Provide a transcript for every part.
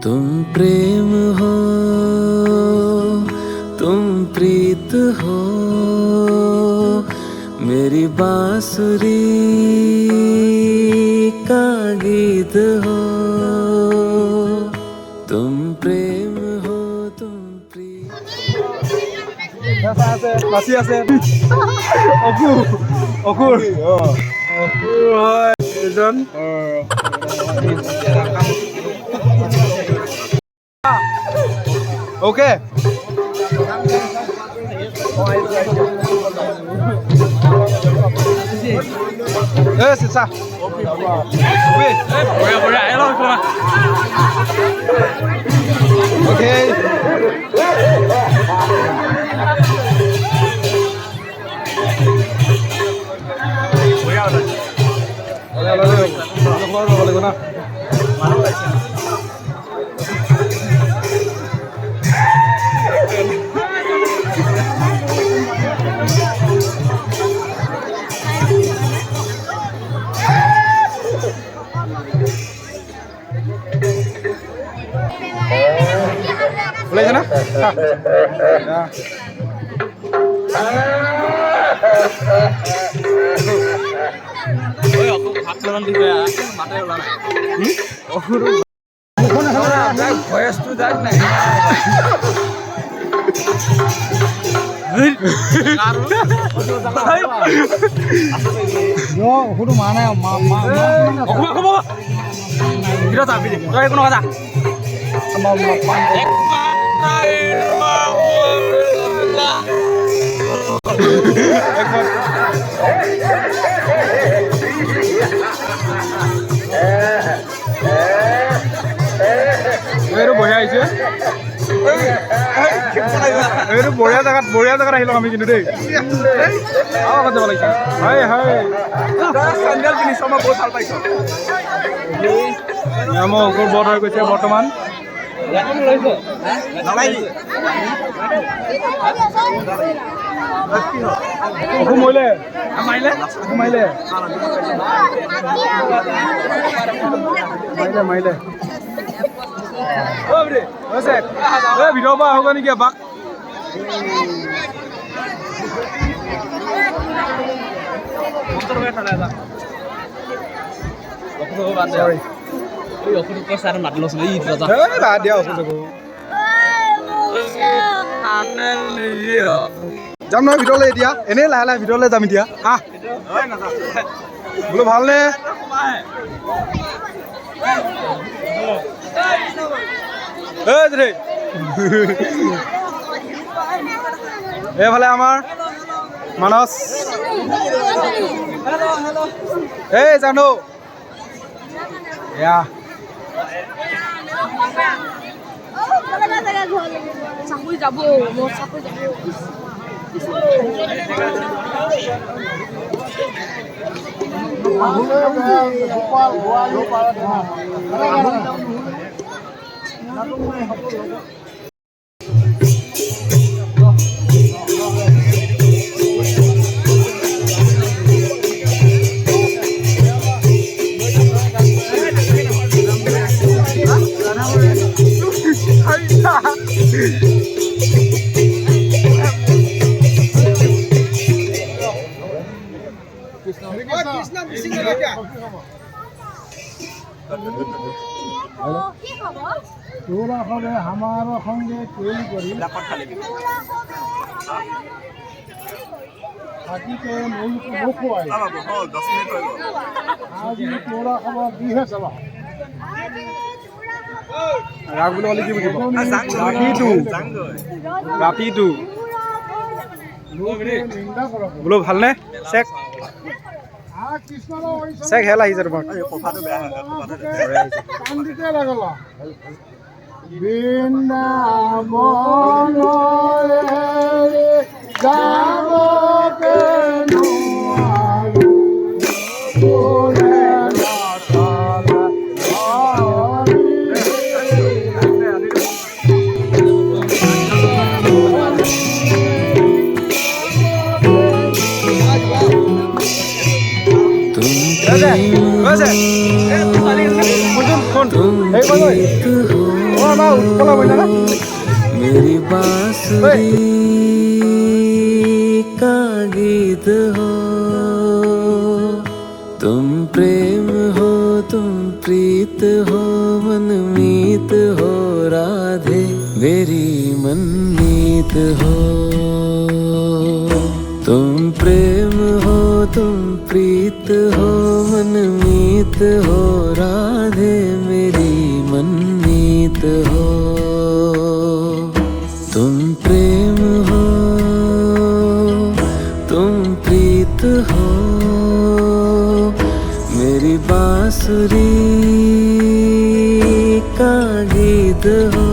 तुम प्रेम हो, तुम प्रीत हो, मेरी बांसुरी का गीत हो। तुम प्रेम हो, तुम प्रीत। নাচি আছে অকু অকুৰ অকুৰ হয় এজন ওকে চিচা okay boleh sana? Ya. Oi, aku hak lawan dia. Mata ulah. Oh. Orang voice tu dah naik. Yo, hudu mana? Aku. Kita tak pilih. Kau ikut nak mau বঢ়িয়া আহিছে এইটো বঢ়িয়া জেগাত আহিলো আমি কিন্তু দেই আগত যাব লাগিছে হয় হয় চেণ্ডেল পিন্ধিছো মই বহুত ভাল পাইছো মোৰ অকুৰ বধ হৈ গৈছে বৰ্তমান অকু মৰিলে মাৰিলে ভিতৰৰ পৰা আহোগা নেকি এপাক যাম নহয় ভিতৰলৈ এতিয়া এনেই লাহে লাহে ভিতৰলৈ যাম এতিয়া আহ বোলো ভালনে এইফালে আমাৰ মানস এই জানো এয়া তোৰা হবে আমাৰ সঙ্গে তৈৰি কৰি থাকিতে নোখোৱাই আজি তোৰা খাবাৰ দিহে চাবা ৰাগ বুলি ক'লে কি বুজিব ৰাতিটো বোলো ভালনে চেক চেক হেল আহিছে তোমাৰ तुम प्रीत हो, मेरी बांसुरी का गीत हो, तुम प्रेम हो, तुम प्रीत हो, मनमीत हो राधे मेरी मनमीत हो। तुम प्रेम हो, तुम प्रीत हो, मनमीत हो राधे मेरी मनमीत हो। तुम प्रेम हो, तुम प्रीत हो, मेरी बांसुरी का गीत हो।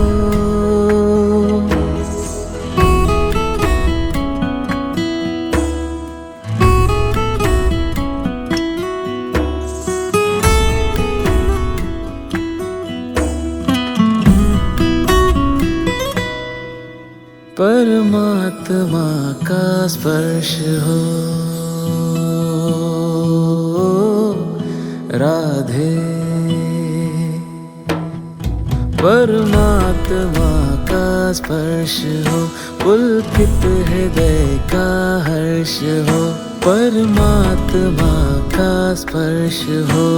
परमात्मा का स्पर्श हो राधे, परमात्मा का स्पर्श हो, पुलकित हृदय का हर्ष हो। परमात्मा का स्पर्श हो,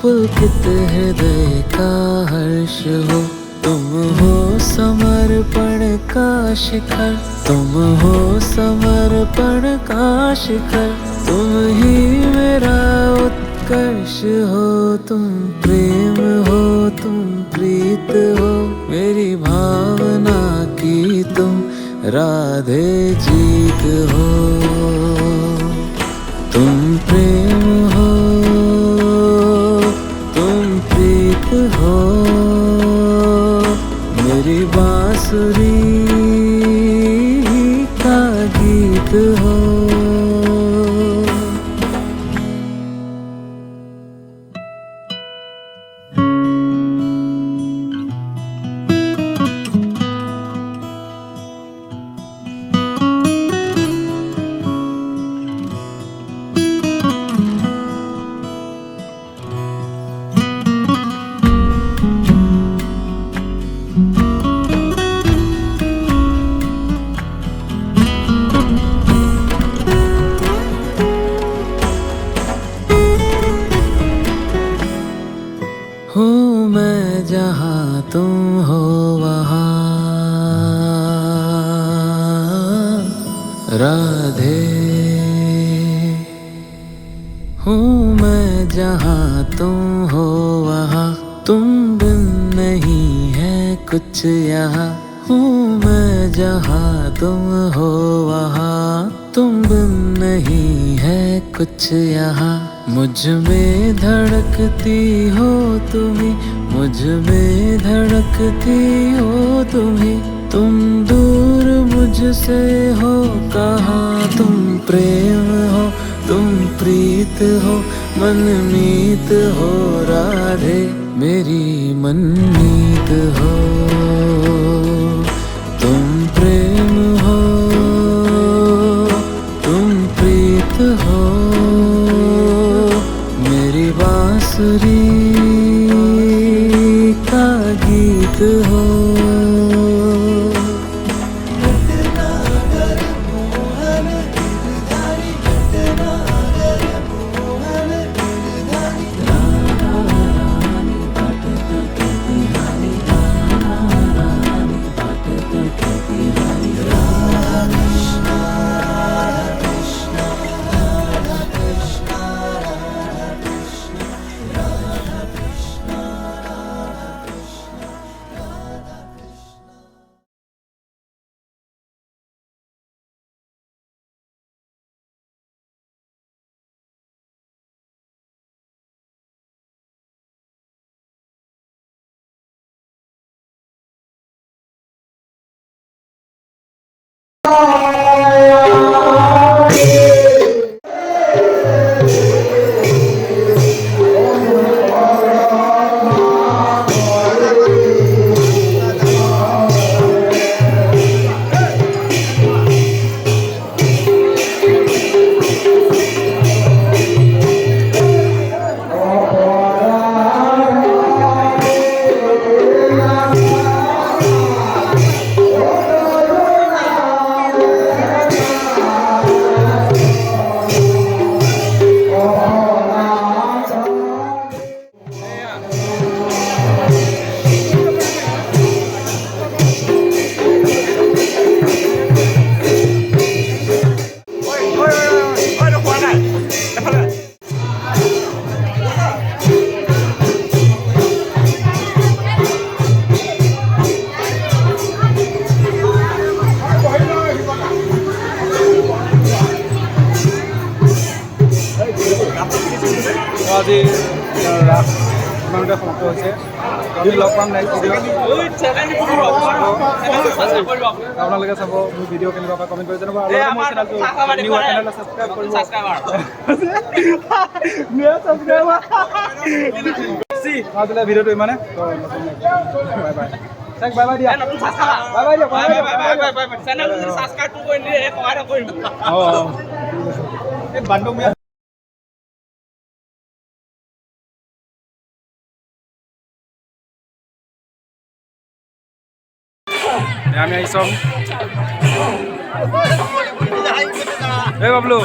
पुलकित हृदय का हर्ष हो। तुम हो समर्पण का शिखर, तुम हो समर्पण का शिखर, तुम ही मेरा उत्कर्ष हो। तुम प्रेम हो, तुम प्रीत हो, मेरी भावना की तुम राधे जीत हो। तुम प्रेम हो, तुम प्रीत हो, मेरी बांसुरी का गीत हो। हूँ मैं जहाँ तुम हो वहाँ राधे, हूँ मैं जहाँ तुम हो वहाँ, तुम बिन नहीं है कुछ यहाँ। हूँ मैं जहाँ तुम हो वहाँ, तुम बिन नहीं है कुछ यहाँ। मुझ में धड़कती हो तुम्ही, मुझ में धड़कती हो तुम्ही, तुम दूर मुझसे हो कहाँ। तुम प्रेम हो, तुम प्रीत हो, मनमीत हो राधे मेरी मनमीत हो। तुम प्रेम हो, तुम प्रीत हो, मेरी बांसुरी का गीत हो। আজি ৰাস ইমানতে সমাপ্ত হৈছে আমি লগ পাম নেক্সট ভিডিঅ' আপোনালোকে চাব মোৰ ভিডিঅ' কেনেকুৱা পায় কমেণ্ট কৰি জনাব আৰু মোৰ চেনেলটো নিউ চেনেলটো ছাবস্ক্ৰাইব কৰিব আজিলৈ ভিডিঅ'টো ইমানে বাই বাই তাক বাই বাই দিয়া বাই বাই দিয়া এই বান্ধৱ আমি আহিছোঁ এই বাবলু